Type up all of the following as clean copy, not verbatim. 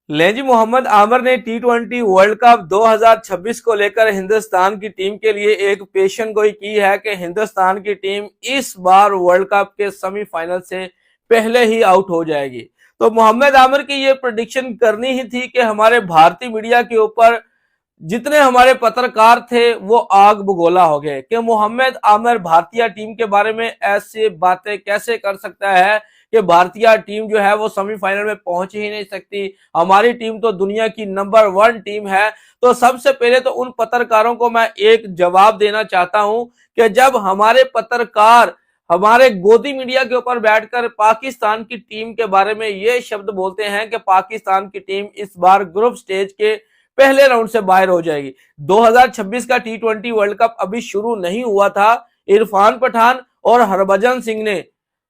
ले जी, मोहम्मद आमिर ने टी20 world cup 2026 को लेकर हिंदुस्तान की टीम के लिए एक पेशन गोई की है कि हिंदुस्तान की टीम इस बार वर्ल्ड कप के सेमीफाइनल से पहले ही आउट हो जाएगी। तो मोहम्मद आमिर की ये प्रेडिक्शन करनी ही थी कि हमारे भारतीय मीडिया के ऊपर जितने हमारे पत्रकार थे वो आग बगोला हो गए कि मोहम्मद आमिर भारतीय टीम के बारे में ऐसी बातें कैसे कर सकता है कि भारतीय टीम जो है वो सेमीफाइनल में पहुंच ही नहीं सकती, हमारी टीम तो दुनिया की नंबर 1 टीम है। तो सबसे पहले तो उन पत्रकारों को मैं एक जवाब देना चाहता हूं कि जब हमारे पत्रकार हमारे गोदी मीडिया के ऊपर बैठकर पाकिस्तान की टीम के बारे में ये शब्द बोलते हैं कि पाकिस्तान की टीम इस बार ग्रुप स्टेज के पहले राउंड से बाहर हो जाएगी। 2026 का टी20 वर्ल्ड कप अभी शुरू नहीं हुआ था। इरफान पठान और हरभजन सिंह ने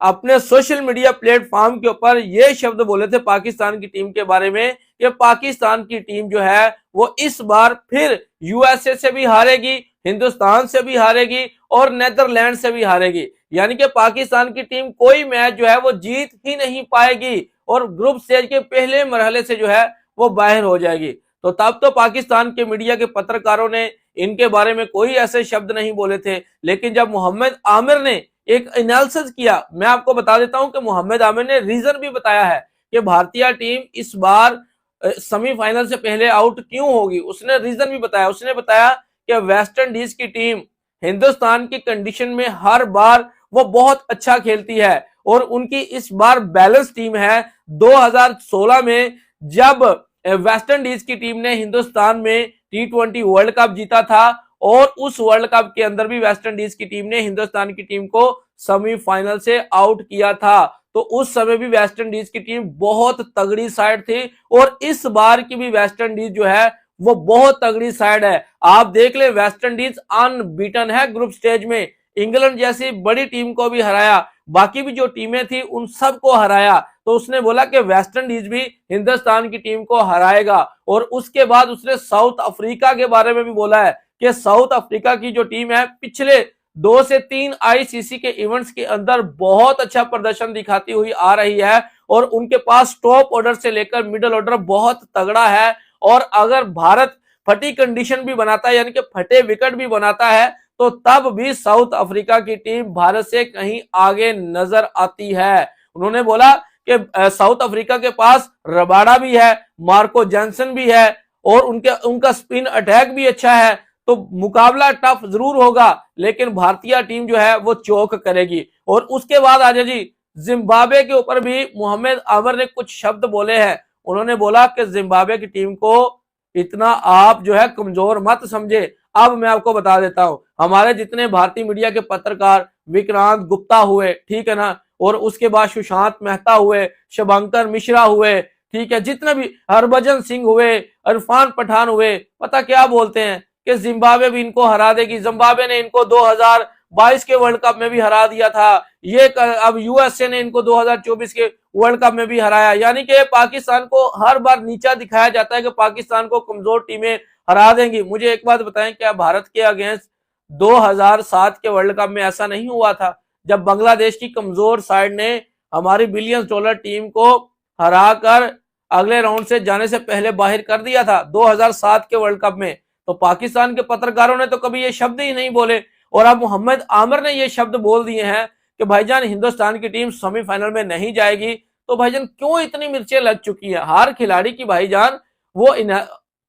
अपने सोशल मीडिया प्लेटफॉर्म के ऊपर ये शब्द बोले थे पाकिस्तान की टीम के बारे में कि पाकिस्तान की टीम जो है वो इस बार फिर यूएसए से भी हारेगी, हिंदुस्तान से भी हारेगी और नेदरलैंड से भी हारेगी। यानी कि पाकिस्तान की टीम कोई मैच जो है वो जीत ही नहीं पाएगी और ग्रुप स्टेज के पहले मरहले से जो है वो बाहर हो जाएगी। तो तब तो पाकिस्तान के मीडिया के पत्रकारों ने इनके बारे में कोई ऐसे शब्द नहीं बोले थे, लेकिन जब मोहम्मद आमिर ने एक एनालिसिस किया, मैं आपको बता देता हूं कि मोहम्मद आमिर ने रीजन भी बताया है कि भारतीय टीम इस बार सेमीफाइनल से पहले आउट क्यों होगी। उसने रीजन भी बताया, उसने बताया कि वेस्ट इंडीज की टीम हिंदुस्तान की कंडीशन में हर बार वो बहुत अच्छा खेलती है और उनकी इस बार बैलेंस टीम है। 2016 में जब वेस्ट इंडीज की टीम ने हिंदुस्तान में टी20 वर्ल्ड कप जीता था और उस वर्ल्ड कप के अंदर भी वेस्ट इंडीज की टीम ने हिंदुस्तान की टीम को सेमीफाइनल से आउट किया था। तो उस समय भी वेस्ट इंडीज की टीम बहुत तगड़ी साइड थी और इस बार की भी वेस्ट इंडीज जो है वो बहुत तगड़ी साइड है। आप देख ले, वेस्ट इंडीज अनबीटन है ग्रुप स्टेज में, इंग्लैंड जैसी बड़ी टीम को भी हराया, बाकी भी जो टीमें थी उन सबको हराया। तो उसने बोला कि वेस्ट इंडीज भी हिंदुस्तान की टीम को हराएगा और उसके बाद उसने साउथ अफ्रीका के बारे में भी बोला है कि साउथ अफ्रीका की जो टीम है पिछले 2 से 3 आईसीसी के इवेंट्स के अंदर बहुत अच्छा प्रदर्शन दिखाती हुई आ रही है और उनके पास टॉप ऑर्डर से लेकर मिडिल ऑर्डर बहुत तगड़ा है। और अगर भारत फटी कंडीशन भी बनाता है यानी कि फटे विकेट भी बनाता है तो तब भी साउथ अफ्रीका की टीम भारत से कहीं आगे नजर आती है। उन्होंने बोला कि साउथ अफ्रीका के पास रबाडा भी है, मार्को जॉनसन भी है और उनका स्पिन अटैक भी अच्छा है। तो मुकाबला टफ जरूर होगा लेकिन भारतीय टीम जो है वो चौक करेगी। और उसके बाद आजा जी, जिम्बाब्वे के ऊपर भी मोहम्मद आमिर ने कुछ शब्द बोले हैं। उन्होंने बोला कि जिम्बाब्वे की टीम को इतना आप जो है कमजोर मत समझे। अब मैं आपको बता देता हूं, हमारे जितने भारतीय मीडिया के पत्रकार विक्रांत गुप्ता हुए, ठीक है ना, और उसके बाद सुशांत मेहता हुए, शुभंकर मिश्रा हुए, ठीक है, जितने भी हरभजन सिंह हुए, इरफान पठान हुए, पता क्या बोलते हैं कि जिम्बाब्वे भी इनको हरा देगी। जिम्बाब्वे ने इनको 2022 के वर्ल्ड कप में भी हरा दिया था, ये अब यूएसए ने इनको 2024 के वर्ल्ड कप में भी हराया। यानी कि पाकिस्तान को हर बार नीचा दिखाया जाता है कि पाकिस्तान को कमजोर टीमें हरा देंगी। मुझे एक बात बताएं, क्या भारत के अगेंस्ट 2007 के वर्ल्ड कप में ऐसा नहीं हुआ था जब बांग्लादेश की कमजोर साइड ने हमारी बिलियंस डॉलर टीम को हराकर अगले राउंड से जाने से पहले बाहर कर दिया था 2007 के वर्ल्ड कप में। तो पाकिस्तान के पत्रकारों ने तो कभी ये शब्द ही नहीं बोले और अब मोहम्मद आमिर ने ये शब्द बोल दिए हैं कि भाईजान हिंदुस्तान की टीम सेमीफाइनल में नहीं जाएगी। तो भाईजान क्यों इतनी मिर्चें लग चुकी है हर खिलाड़ी की? भाईजान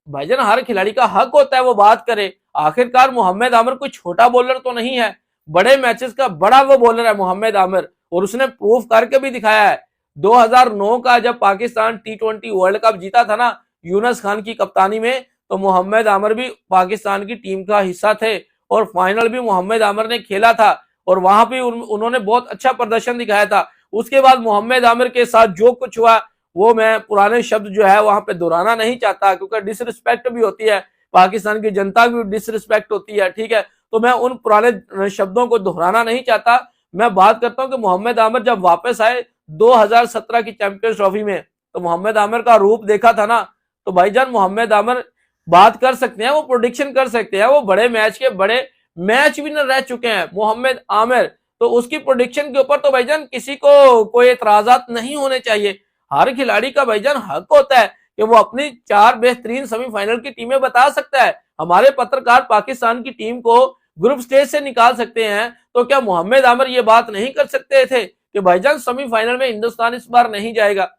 भाईजान हर खिलाड़ी का हक होता है वो बात करे। आखिरकार मोहम्मद आमिर कोई छोटा बॉलर तो नहीं है, बड़े मैचेस का बड़ा वो बॉलर है मोहम्मद आमिर और उसने प्रूफ करके भी दिखाया है। 2009 का जब पाकिस्तान टी20 वर्ल्ड कप जीता था ना यूनुस खान की कप्तानी में, तो मोहम्मद आमिर भी पाकिस्तान की टीम का हिस्सा थे और फाइनल भी मोहम्मद आमिर ने खेला था और वहां भी उन्होंने बहुत अच्छा प्रदर्शन दिखाया था। उसके बाद मोहम्मद आमिर के साथ जो कुछ हुआ वो मैं पुराने शब्द जो है वहां पे दोहराना नहीं चाहता क्योंकि डिसरिस्पेक्ट भी होती है, पाकिस्तान की जनता की भी डिसरिस्पेक्ट होती है, ठीक है। तो मैं उन पुराने शब्दों को दोहराना नहीं चाहता। मैं बात करता हूं कि मोहम्मद आमिर जब वापस आए 2017 की चैंपियंस ट्रॉफी में, तो मोहम्मद आमिर का रूप देखा था ना, तो भाईजान मोहम्मद आमिर बात कर सकते हैं, वो प्रोडिक्शन कर सकते हैं, वो बड़े मैच के बड़े मैच विनर रह चुके हैं मोहम्मद आमिर। तो उसकी प्रोडिक्शन के ऊपर तो भाईजान किसी को कोई एतराजात नहीं होने चाहिए। हर खिलाड़ी का भाईजान हक होता है कि वो अपनी 4 बेहतरीन सेमीफाइनल की टीमें बता सकता है। हमारे पत्रकार पाकिस्तान की टीम को ग्रुप स्टेज से निकाल सकते हैं, तो क्या मोहम्मद आमिर ये बात नहीं कर सकते थे कि भाईजान सेमीफाइनल में हिंदुस्तान इस बार नहीं जाएगा।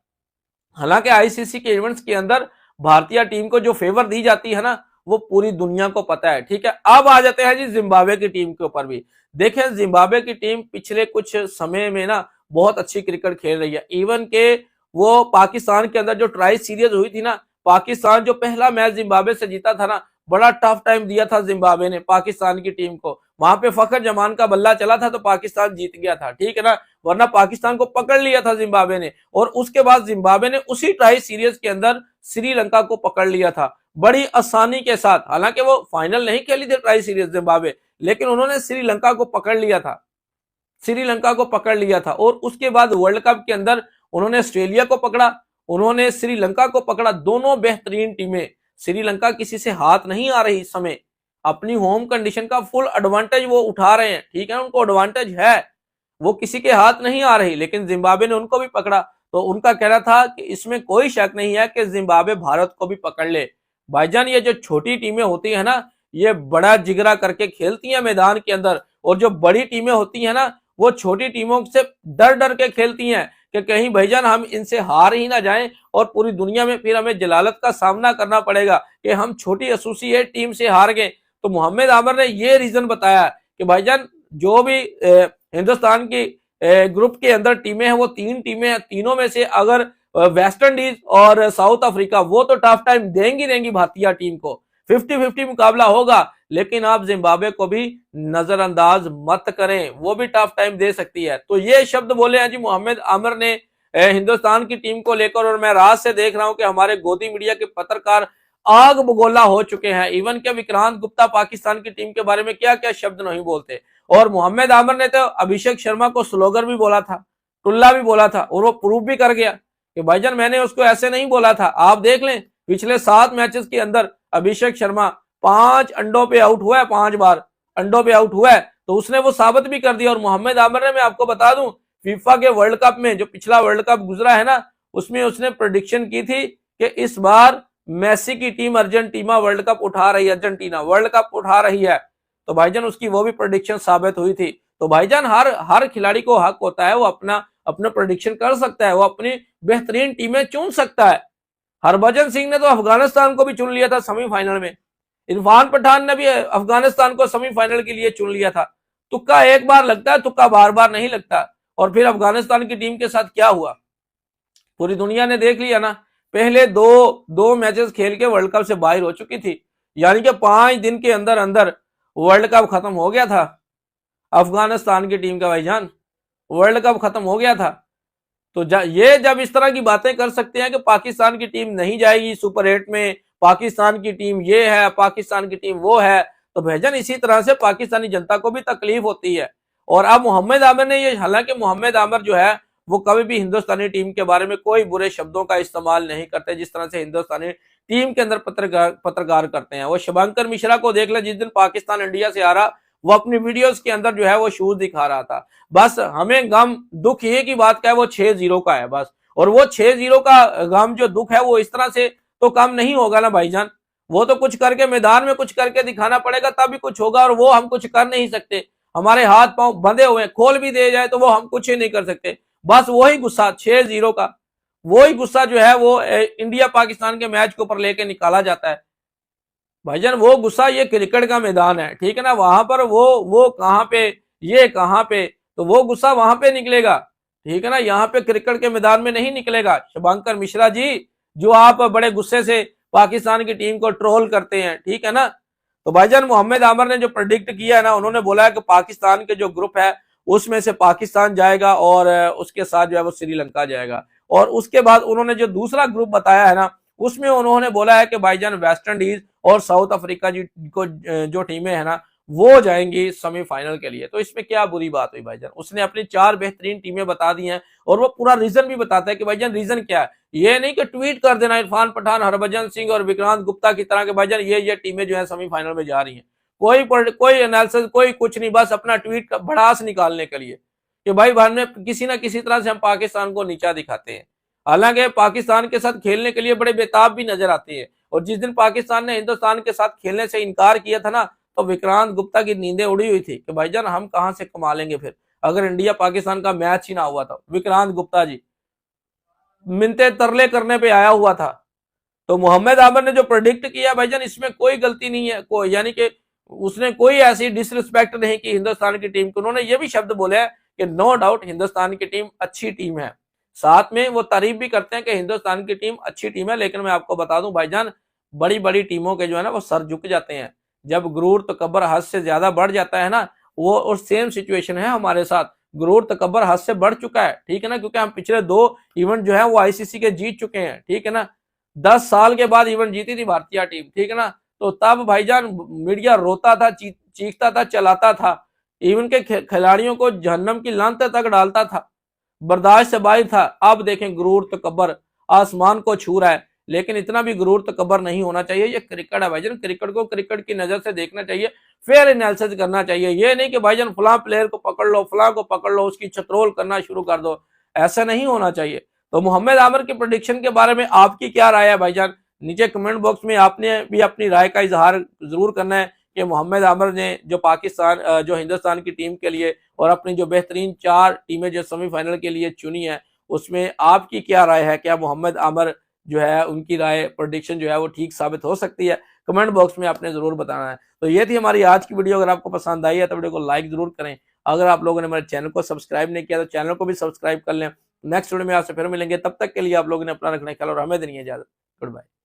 हालांकि आईसीसी के इवेंट्स के अंदर भारतीय टीम को जो फेवर दी जाती है ना, वो पूरी दुनिया को पता है। ठीक है, अब आ जाते हैं जी जिम्बाब्वे की टीम के ऊपर भी। देखें, जिम्बाब्वे की टीम पिछले कुछ समय में ना बहुत अच्छी क्रिकेट खेल रही है। इवन के वो पाकिस्तान के अंदर जो ट्राई सीरीज हुई थी ना, पाकिस्तान जो पहला मैच जिम्बाब्वे से जीता था ना, बड़ा टफ टाइम दिया था जिम्बाब्वे ने पाकिस्तान की टीम को। वहां पे फखर जमान का बल्ला चला था तो पाकिस्तान जीत गया था, ठीक है ना, वरना पाकिस्तान को पकड़ लिया था जिम्बाब्वे ने। और उसके बाद जिम्बाब्वे ने उसी ट्राई सीरीज के अंदर श्रीलंका को पकड़ लिया था बड़ी आसानी के साथ। हालांकि वो फाइनल नहीं खेली थी ट्राई सीरीज जिम्बाब्वे, लेकिन उन्होंने श्रीलंका को पकड़ लिया था, श्रीलंका को पकड़ लिया था। और उसके बाद वर्ल्ड कप के अंदर उन्होंने ऑस्ट्रेलिया को पकड़ा, उन्होंने श्रीलंका को पकड़ा। दोनों बेहतरीन टीमें, श्रीलंका किसी से हाथ नहीं आ रही इस समय, अपनी होम कंडीशन का फुल एडवांटेज वो उठा रहे हैं। ठीक है, उनको एडवांटेज है, वो किसी के हाथ नहीं आ रही, लेकिन जिम्बाब्वे ने उनको भी पकड़ा। तो उनका कहना था कि इसमें कोई शक नहीं है कि जिम्बाब्वे भारत को भी पकड़ ले। भाईजान, ये जो छोटी टीमें होती है ना, ये बड़ा जिगरा करके खेलती हैं मैदान के अंदर, और जो बड़ी टीमें होती है ना, वो छोटी टीमों से डर डर के खेलती हैं कि कहीं भाईजान हम इनसे हार ही ना जाएं और पूरी दुनिया में फिर हमें जलालत का सामना करना पड़ेगा कि हम छोटी एसोसिएट टीम से हार गए। तो मोहम्मद आमिर ने ये रीजन बताया कि भाईजान जो भी हिंदुस्तान की ग्रुप के अंदर टीमें हैं, वो 3 टीमें हैं, तीनों में से अगर वेस्ट इंडीज और साउथ अफ्रीका, वो तो टफ टाइम देंगी भारतीय टीम को, 50-50 मुकाबला होगा, लेकिन आप जिम्बाब्वे को भी नजरअंदाज मत करें, वो भी टफ टाइम दे सकती है। तो ये शब्द बोले हैं जी मोहम्मद आमिर ने हिंदुस्तान की टीम को लेकर। और मैं रात से देख रहा हूं कि हमारे गोदी मीडिया के पत्रकार आग बगोला हो चुके हैं। इवन के विक्रांत गुप्ता पाकिस्तान की टीम के बारे में क्या क्या शब्द नहीं बोलते। और मोहम्मद आमिर ने तो अभिषेक शर्मा को स्लोगर भी बोला था, टुल्ला भी बोला था, और वो प्रूव भी कर गया कि भाईजान मैंने उसको ऐसे नहीं बोला था। आप देख लें, पिछले 7 मैचेस के अंदर अभिषेक शर्मा 5 अंडों पे आउट हुआ है, 5 बार अंडों पे आउट हुआ है, तो उसने वो साबित भी कर दिया। और मोहम्मद आमिर ने, मैं आपको बता दूं, फीफा के वर्ल्ड कप में, जो पिछला वर्ल्ड कप गुजरा है ना, उसमें उसने प्रेडिक्शन की थी कि इस बार मेसी की टीम अर्जेंटीना वर्ल्ड कप उठा रही है, अर्जेंटीना वर्ल्ड कप उठा रही है। तो भाईजान उसकी वो भी प्रेडिक्शन साबित हुई थी। तो भाईजान हर खिलाड़ी को हक होता है, वो अपना प्रेडिक्शन कर सकता है, वो अपनी बेहतरीन टीमें चुन सकता है। हरभजन सिंह ने तो अफगानिस्तान को भी चुन लिया था सेमीफाइनल में, इरफान पठान ने भी अफगानिस्तान को सेमीफाइनल के लिए चुन लिया था। तुक्का एक बार लगता है, तुक्का बार बार नहीं लगता। और फिर अफगानिस्तान की टीम के साथ क्या हुआ, पूरी दुनिया ने देख लिया ना। पहले दो मैचेस खेल के वर्ल्ड कप से बाहर हो चुकी थी, यानी कि 5 दिन के अंदर अंदर वर्ल्ड कप खत्म हो गया था अफगानिस्तान की टीम का। भाईजान, वर्ल्ड कप खत्म हो गया था। तो ये जब इस तरह की बातें कर सकते हैं कि पाकिस्तान की टीम नहीं जाएगी सुपर 8 में, पाकिस्तान की टीम ये है, पाकिस्तान की टीम वो है, तो भाईजान इसी तरह से पाकिस्तानी जनता को भी तकलीफ होती है। और अब मोहम्मद आमिर ने ये, हालांकि मोहम्मद आमिर जो है वो कभी भी हिंदुस्तानी टीम के बारे में कोई बुरे शब्दों का इस्तेमाल नहीं करते, जिस तरह से हिंदुस्तानी टीम के अंदर पत्रकार करते हैं। वो शुभंकर मिश्रा को देख ले, जिस दिन पाकिस्तान इंडिया से आ रहा, वो अपनी वीडियोस के अंदर जो है वो शूज दिखा रहा था। बस हमें गम दुख ये की बात का है, वो 6-0 का है बस। और वो 6-0 का गम जो दुख है, वो इस तरह से तो कम नहीं होगा ना भाईजान। वो तो कुछ करके, मैदान में कुछ करके दिखाना पड़ेगा, तभी कुछ होगा। और वो हम कुछ कर नहीं सकते, हमारे हाथ पांव बंधे हुए हैं, खोल भी दे जाए तो वो हम कुछ ही नहीं कर सकते। बस वही गुस्सा 6-0 का, वही गुस्सा जो है वो इंडिया पाकिस्तान के मैच के ऊपर लेके निकाला जाता है। भाईजान वो गुस्सा, ये क्रिकेट का मैदान है, ठीक है ना, वहां पर वो कहां पे, ये कहां पे, तो वो गुस्सा वहां पे निकलेगा, ठीक है ना, यहाँ पे क्रिकेट के मैदान में नहीं निकलेगा। शुभंकर मिश्रा जी, जो आप बड़े गुस्से से पाकिस्तान की टीम को ट्रोल करते हैं, ठीक है ना। तो भाईजान मोहम्मद आमिर ने जो प्रेडिक्ट किया है ना, उन्होंने बोला है कि पाकिस्तान के जो ग्रुप है उसमें से पाकिस्तान जाएगा और उसके साथ जो है वो श्रीलंका जाएगा। और उसके बाद उन्होंने जो दूसरा ग्रुप बताया है ना, उसमें उन्होंने बोला है कि भाईजान वेस्ट इंडीज और साउथ अफ्रीका जी को जो टीमें है ना, वो जाएंगी सेमीफाइनल के लिए। तो इसमें क्या बुरी बात हुई भाईजान, उसने अपनी 4 बेहतरीन टीमें बता दी हैं, और वो पूरा रीजन भी बताता है कि भाईजान रीजन क्या है। ये नहीं कि ट्वीट कर देना इरफान पठान, हरभजन सिंह और विक्रांत गुप्ता की तरह के, भाईजान ये टीमें जो है सेमीफाइनल में जा रही हैं, कोई एनालिसिस, कोई कुछ नहीं, बस अपना ट्वीट का भड़ास निकालने के लिए कि भाई हमने किसी ना किसी तरह से हम पाकिस्तान को नीचा दिखाते हैं। हालांकि पाकिस्तान के साथ खेलने के लिए बड़े बेताब भी नजर आते हैं, और जिस दिन पाकिस्तान ने हिंदुस्तान के साथ खेलने से इनकार किया था ना, तो विक्रांत गुप्ता की नींदें उड़ी हुई थी कि भाईजान हम कहां से कमा लेंगे फिर, अगर इंडिया पाकिस्तान का मैच ही ना हुआ था। विक्रांत गुप्ता जी मिन्नते तरले करने पे आया हुआ था। तो मोहम्मद आमिर ने जो प्रेडिक्ट किया भाईजान, इसमें कोई गलती नहीं है, कोई यानी कि उसने कोई ऐसी डिसरिस्पेक्ट नहीं की हिंदुस्तान की टीम को। उन्होंने ये भी शब्द बोले हैं कि नो डाउट हिंदुस्तान की टीम अच्छी टीम है, साथ में वो तारीफ भी करते हैं कि हिंदुस्तान की टीम अच्छी टीम है। लेकिन मैं आपको बता दूं भाईजान, बड़ी बड़ी टीमों के जो है ना वो सर झुक जाते हैं जब गुरूर तकबर हद से ज्यादा बढ़ जाता है ना। वो और सेम सिचुएशन है हमारे साथ, गुरूर तकबर हद से बढ़ चुका है, ठीक है ना, क्योंकि हम पिछले 2 इवेंट जो है वो आईसीसी के जीत चुके हैं, ठीक है ना। 10 साल के बाद इवेंट जीती थी भारतीय टीम, ठीक है ना। तो तब भाईजान मीडिया रोता था, चीखता था, चलाता था, इवन के खिलाड़ियों को जहन्नम की लानत तक डालता था, बर्दाश्त से बाहर था। अब देखें गुरूर तकबर आसमान को छू रहा है, लेकिन इतना भी गुरूर तकबर नहीं होना चाहिए। ये क्रिकेट है भाईजान, क्रिकेट को क्रिकेट की नजर से देखना चाहिए, फेयर एनालिसिस करना चाहिए। ये नहीं कि भाईजान फलां प्लेयर को पकड़ लो, फलां को पकड़ लो, उसकी छत्रोल करना शुरू कर दो, ऐसा नहीं होना चाहिए। तो मोहम्मद आमिर के प्रेडिक्शन के बारे में आपकी क्या राय है भाईजान, नीचे कमेंट बॉक्स में आपने भी अपनी राय का इजहार जरूर करना है कि मोहम्मद आमिर ने जो पाकिस्तान जो हिंदुस्तान की टीम के लिए और अपनी जो बेहतरीन 4 टीमें जो सेमीफाइनल के लिए चुनी है, उसमें आपकी क्या राय है। क्या मोहम्मद आमिर जो है उनकी राय प्रेडिक्शन जो है वो ठीक साबित हो सकती है, कमेंट बॉक्स में आपने जरूर बताना है। तो ये थी हमारी आज की वीडियो। अगर आपको पसंद आई है तो वीडियो को लाइक जरूर करें। अगर आप लोगों ने हमारे चैनल को सब्सक्राइब नहीं किया तो चैनल को भी सब्सक्राइब कर लें। नेक्स्ट वीडियो में आपसे फिर मिलेंगे, तब तक के लिए आप लोगों ने अपना रखना ख्याल और हमें देनी इजाजत। Good bye.